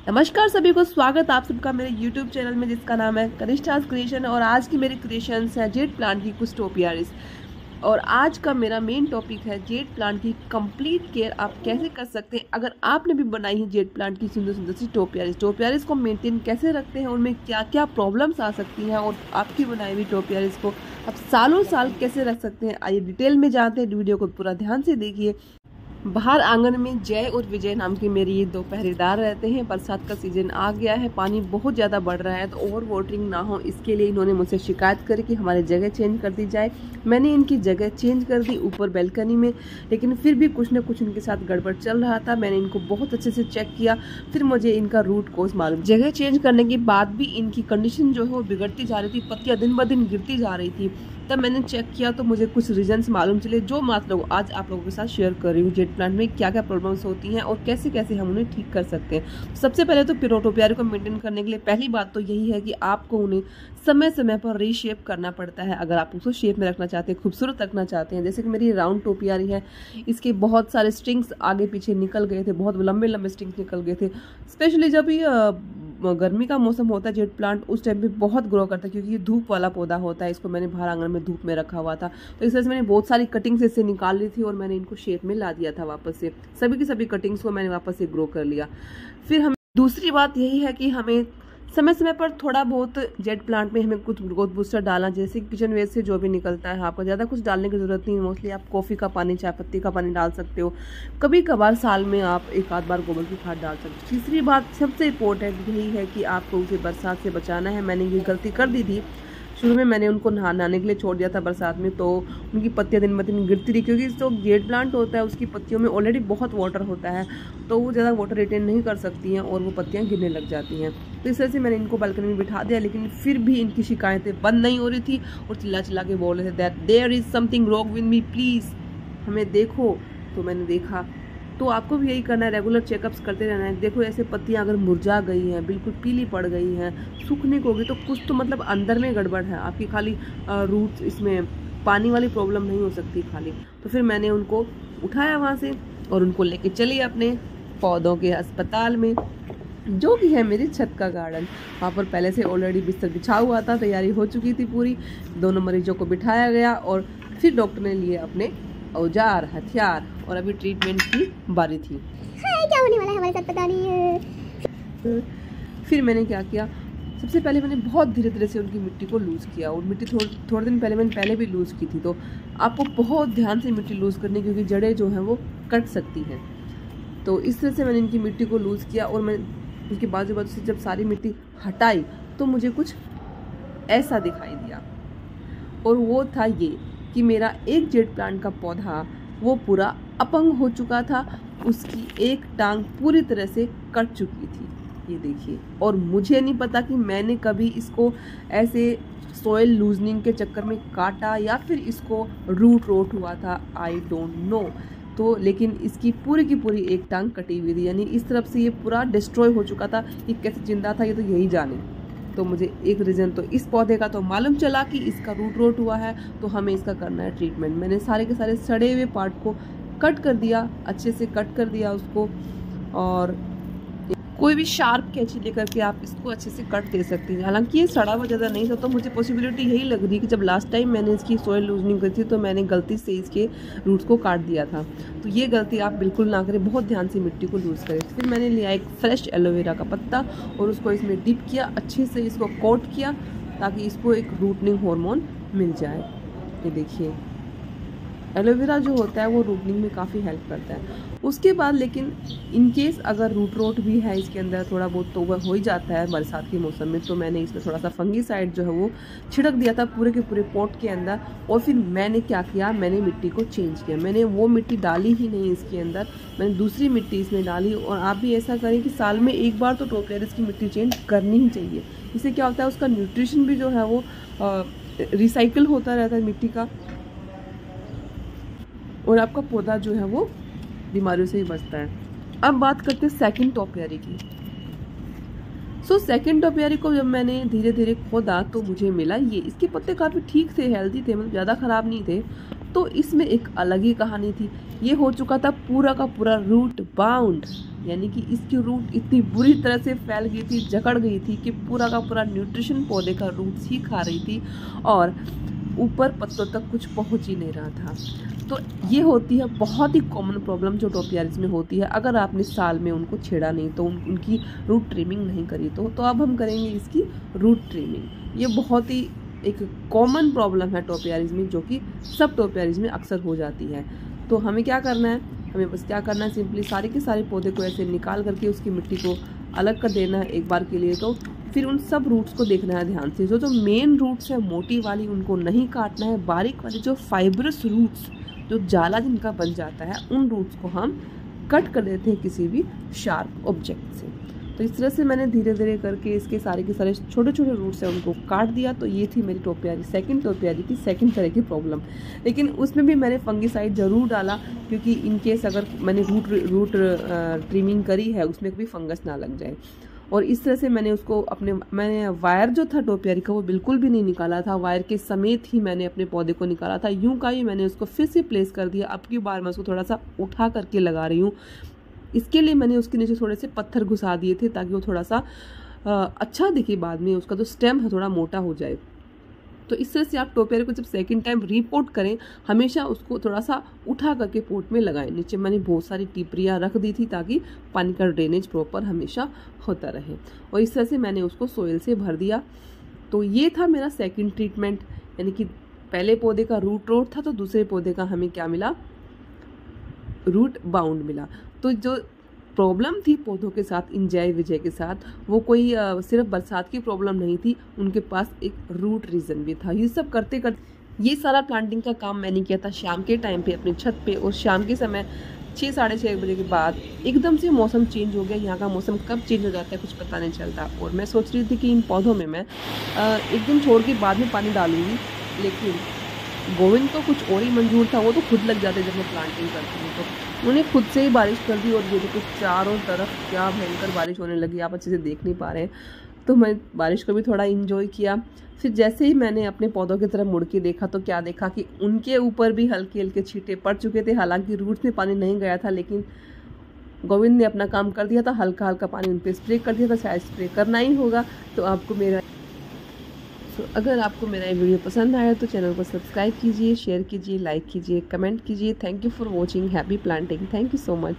नमस्कार सभी को, स्वागत आप सबका मेरे YouTube चैनल में जिसका नाम है कनिष्ठास क्रिएशन। और आज की मेरी क्रिएशंस है जेड प्लांट की कुछ टोपियारिस। और आज का मेरा मेन टॉपिक है जेड प्लांट की कंप्लीट केयर आप कैसे कर सकते हैं। अगर आपने भी बनाई है जेड प्लांट की सुंदर सुंदर सी टोपियारिस को मेंटेन कैसे रखते हैं, उनमें क्या क्या प्रॉब्लम्स आ सकती हैं और आपकी बनाई हुई टोपियारिस को आप सालों साल कैसे रख सकते हैं, आइए डिटेल में जानते हैं। वीडियो को पूरा ध्यान से देखिए। बाहर आंगन में जय और विजय नाम के मेरे ये दो पहरेदार रहते हैं। बरसात का सीजन आ गया है, पानी बहुत ज़्यादा बढ़ रहा है, तो ओवर वाटरिंग ना हो इसके लिए इन्होंने मुझसे शिकायत करी कि हमारी जगह चेंज कर दी जाए। मैंने इनकी जगह चेंज कर दी ऊपर बैल्कनी में, लेकिन फिर भी कुछ ना कुछ इनके साथ गड़बड़ चल रहा था। मैंने इनको बहुत अच्छे से चेक किया, फिर मुझे इनका रूट कोज मालूम। जगह चेंज करने के बाद भी इनकी कंडीशन जो है वो बिगड़ती जा रही थी, पत्तियाँ दिन ब दिन गिरती जा रही थी। तब मैंने चेक किया तो मुझे कुछ रीजंस मालूम चले, जो आज आप लोगों के साथ शेयर कर रही हूँ। जेड प्लांट में क्या क्या प्रॉब्लम्स होती हैं और कैसे कैसे हम उन्हें ठीक कर सकते हैं। सबसे पहले तो टोपियारी को मेंटेन करने के लिए पहली बात तो यही है कि आपको उन्हें समय समय पर रीशेप करना पड़ता है। अगर आप उसको शेप में रखना चाहते हैं, खूबसूरत रखना चाहते हैं, जैसे कि मेरी राउंड टोपियारी है, इसके बहुत सारे स्ट्रिंग्स आगे पीछे निकल गए थे, बहुत लंबे लंबे स्ट्रिंग्स निकल गए थे। स्पेशली जब ये गर्मी का मौसम होता है जेड प्लांट उस टाइम पे बहुत ग्रो करता है, क्योंकि ये धूप वाला पौधा होता है। इसको मैंने बाहर आंगन में धूप में रखा हुआ था, तो इस तरह से मैंने बहुत सारी कटिंग्स इससे निकाल ली थी और मैंने इनको शेप में ला दिया था वापस से। सभी की सभी कटिंग्स को मैंने वापस से ग्रो कर लिया। फिर हम दूसरी बात यही है कि हमें समय समय पर थोड़ा बहुत जेड प्लांट में हमें कुछ ग्रोथ बूस्टर डालना, जैसे किचन वेस्ट से जो भी निकलता है। आपको ज़्यादा कुछ डालने की ज़रूरत नहीं है, मोस्टली आप कॉफ़ी का पानी, चाय पत्ती का पानी डाल सकते हो। कभी कभार साल में आप एक आध बार गोबर की खाद डाल सकते हो। तीसरी बात सबसे इम्पोर्टेंट यही है कि आपको उसे बरसात से बचाना है। मैंने ये गलती कर दी थी, शुरू में मैंने उनको नहाने के लिए छोड़ दिया था बरसात में, तो उनकी पत्तियां दिन ब दिन गिरती रही, क्योंकि जो जेड प्लांट होता है उसकी पत्तियों में ऑलरेडी बहुत वाटर होता है, तो वो ज़्यादा वाटर रिटेन नहीं कर सकती हैं और वो पत्तियां गिरने लग जाती हैं। तो इस तरह से मैंने इनको बालकनी में बिठा दिया, लेकिन फिर भी इनकी शिकायतें बंद नहीं हो रही थी और चिल्ला चिल्ला के बोल रहे थे that there is something wrong with me, please हमें देखो। तो मैंने देखा। तो आपको भी यही करना है, रेगुलर चेकअप्स करते रहना है। देखो ऐसे पत्तियां अगर मुरझा गई हैं, बिल्कुल पीली पड़ गई हैं, सूखने को होगी, तो कुछ तो मतलब अंदर में गड़बड़ है। आपकी खाली रूट्स, इसमें पानी वाली प्रॉब्लम नहीं हो सकती खाली। तो फिर मैंने उनको उठाया वहाँ से और उनको लेके चली अपने पौधों के अस्पताल में, जो कि है मेरी छत का गार्डन। वहाँ पर पहले से ऑलरेडी बिस्तर बिछा हुआ था, तैयारी हो चुकी थी पूरी। दोनों मरीजों को बिठाया गया और फिर डॉक्टर ने लिए अपने औजार हथियार और अभी ट्रीटमेंट की बारी थी। क्या होने वाला है हमारे साथ पता नहीं है। फिर मैंने क्या किया, सबसे पहले मैंने बहुत धीरे धीरे से उनकी मिट्टी को लूज़ किया। और मिट्टी थोड़े दिन पहले मैंने पहले भी लूज़ की थी, तो आपको बहुत ध्यान से मिट्टी लूज़ करनी, क्योंकि जड़ें जो हैं वो कट सकती हैं। तो इस तरह से मैंने इनकी मिट्टी को लूज़ किया और मैं उनके बाजू बाजू से जब सारी मिट्टी हटाई तो मुझे कुछ ऐसा दिखाई दिया, और वो था ये कि मेरा एक जेड प्लांट का पौधा वो पूरा अपंग हो चुका था। उसकी एक टांग पूरी तरह से कट चुकी थी, ये देखिए। और मुझे नहीं पता कि मैंने कभी इसको ऐसे सॉइल लूजनिंग के चक्कर में काटा या फिर इसको रूट रोट हुआ था, आई डोंट नो। तो लेकिन इसकी पूरी की पूरी एक टांग कटी हुई थी, यानी इस तरफ से ये पूरा डिस्ट्रॉय हो चुका था। ये कैसे जिंदा था ये तो यही जाने। तो मुझे एक रीज़न तो इस पौधे का तो मालूम चला कि इसका रूट रोट हुआ है, तो हमें इसका करना है ट्रीटमेंट। मैंने सारे के सारे सड़े हुए पार्ट को कट कर दिया, अच्छे से कट कर दिया उसको। और कोई भी शार्प कैंची लेकर के आप इसको अच्छे से कट दे सकती हैं। हालांकि ये सड़ा हुआ ज़्यादा नहीं था, तो मुझे पॉसिबिलिटी यही लग रही है कि जब लास्ट टाइम मैंने इसकी सॉइल लूजनिंग करी थी तो मैंने गलती से इसके रूट्स को काट दिया था। तो ये गलती आप बिल्कुल ना करें, बहुत ध्यान से मिट्टी को लूज़ करें। फिर मैंने लिया एक फ्रेश एलोवेरा का पत्ता और उसको इसमें डिप किया, अच्छे से इसको कोट किया, ताकि इसको एक रूटनिंग हार्मोन मिल जाए। ये देखिए, एलोवेरा जो होता है वो रूटनिंग में काफ़ी हेल्प करता है। उसके बाद लेकिन इन केस अगर रूट रोट भी है इसके अंदर थोड़ा बहुत, तो वह हो ही जाता है बरसात के मौसम में, तो मैंने इसमें थोड़ा सा फंगीसाइड जो है वो छिड़क दिया था पूरे के पूरे पॉट के अंदर। और फिर मैंने क्या किया, मैंने मिट्टी को चेंज किया। मैंने वो मिट्टी डाली ही नहीं इसके अंदर, मैंने दूसरी मिट्टी इसमें डाली। और आप भी ऐसा करें कि साल में एक बार तो टोपियारिस की मिट्टी चेंज करनी ही चाहिए। इससे क्या होता है, उसका न्यूट्रिशन भी जो है वो रिसाइकिल होता रहता है मिट्टी का, और आपका पौधा जो है वो बीमारियों से ही बचता है। अब बात करते हैं सेकंड टोपियारी की। सेकंड टोपियारी को जब मैंने धीरे धीरे खोदा तो मुझे मिला ये, इसके पत्ते काफ़ी ठीक थे, हेल्दी थे, मतलब ज़्यादा ख़राब नहीं थे। तो इसमें एक अलग ही कहानी थी। ये हो चुका था पूरा का पूरा रूट बाउंड, यानी कि इसकी रूट इतनी बुरी तरह से फैल गई थी, जकड़ गई थी कि पूरा का पूरा न्यूट्रिशन पौधे का रूट्स ही खा रही थी और ऊपर पत्तों तक कुछ पहुंच ही नहीं रहा था। तो ये होती है बहुत ही कॉमन प्रॉब्लम जो टोपियारिस में होती है। अगर आपने साल में उनको छेड़ा नहीं तो उनकी रूट ट्रिमिंग नहीं करी तो अब हम करेंगे इसकी रूट ट्रिमिंग। ये बहुत ही एक कॉमन प्रॉब्लम है टोपियारिस में, जो कि सब टोपियारिस में अक्सर हो जाती है। तो हमें क्या करना है, हमें बस क्या करना है, सिंपली सारे के सारे पौधे को ऐसे निकाल करके उसकी मिट्टी को अलग कर देना है एक बार के लिए। तो फिर उन सब रूट्स को देखना है ध्यान से, जो मेन रूट्स है मोटी वाली उनको नहीं काटना है, बारीक वाली जो फाइब्रस रूट्स जो जाला जिनका बन जाता है उन रूट्स को हम कट कर देते हैं किसी भी शार्प ऑब्जेक्ट से। तो इस तरह से मैंने धीरे धीरे करके इसके सारे के सारे छोटे छोटे रूट्स हैं उनको काट दिया। तो ये थी मेरी टोपियारी, सेकंड टोपियारी की सेकंड तरह की प्रॉब्लम। लेकिन उसमें भी मैंने फंगिसाइड ज़रूर डाला, क्योंकि इनकेस अगर मैंने रूट ट्रिमिंग करी है उसमें कभी फंगस ना लग जाए। और इस तरह से मैंने वायर जो था टोपियारी का वो बिल्कुल भी नहीं निकाला था, वायर के समेत ही मैंने अपने पौधे को निकाला था। यूं का ही मैंने उसको फिर से प्लेस कर दिया। अब की बार मैं उसको थोड़ा सा उठा करके लगा रही हूँ। इसके लिए मैंने उसके नीचे थोड़े से पत्थर घुसा दिए थे ताकि वो थोड़ा सा अच्छा दिखे, बाद में उसका जो स्टेम है थोड़ा मोटा हो जाए। तो इस तरह से आप टोपियारी को जब सेकंड टाइम रीपोर्ट करें, हमेशा उसको थोड़ा सा उठा करके पोट में लगाएं। नीचे मैंने बहुत सारी टिपरियाँ रख दी थी ताकि पानी का ड्रेनेज प्रॉपर हमेशा होता रहे। और इस तरह से मैंने उसको सोइल से भर दिया। तो ये था मेरा सेकंड ट्रीटमेंट, यानी कि पहले पौधे का रूट रोड था तो दूसरे पौधे का हमें क्या मिला, रूट बाउंड मिला। तो जो प्रॉब्लम थी पौधों के साथ, इन जय विजय के साथ, वो कोई सिर्फ बरसात की प्रॉब्लम नहीं थी, उनके पास एक रूट रीजन भी था। ये सब करते करते ये सारा प्लांटिंग का काम मैंने किया था शाम के टाइम पे अपनी छत पे। और शाम के समय 6 साढ़े 6 बजे के बाद एकदम से मौसम चेंज हो गया। यहाँ का मौसम कब चेंज हो जाता है कुछ पता नहीं चलता। और मैं सोच रही थी कि इन पौधों में मैं एक दिन छोड़ के बाद में पानी डालूंगी, लेकिन गोविंद तो कुछ और ही मंजूर था, वो तो खुद लग जाते जब मैं प्लांटिंग करती हूँ। तो उन्हें खुद से ही बारिश कर दी और ये देखो चारों तरफ क्या भयंकर बारिश होने लगी, आप अच्छे से देख नहीं पा रहे हैं। तो मैं बारिश को भी थोड़ा इंजॉय किया। फिर जैसे ही मैंने अपने पौधों की तरफ मुड़ के देखा तो क्या देखा कि उनके ऊपर भी हल्के हल्के छींटे पड़ चुके थे। हालांकि रूट्स में पानी नहीं गया था, लेकिन गोविंद ने अपना काम कर दिया था, हल्का हल्का पानी उन पर स्प्रे कर दिया था। शायद स्प्रे करना ही होगा। तो अगर आपको मेरा ये वीडियो पसंद आया तो चैनल को सब्सक्राइब कीजिए, शेयर कीजिए, लाइक कीजिए, कमेंट कीजिए। Thank you for watching. Happy planting. Thank you so much.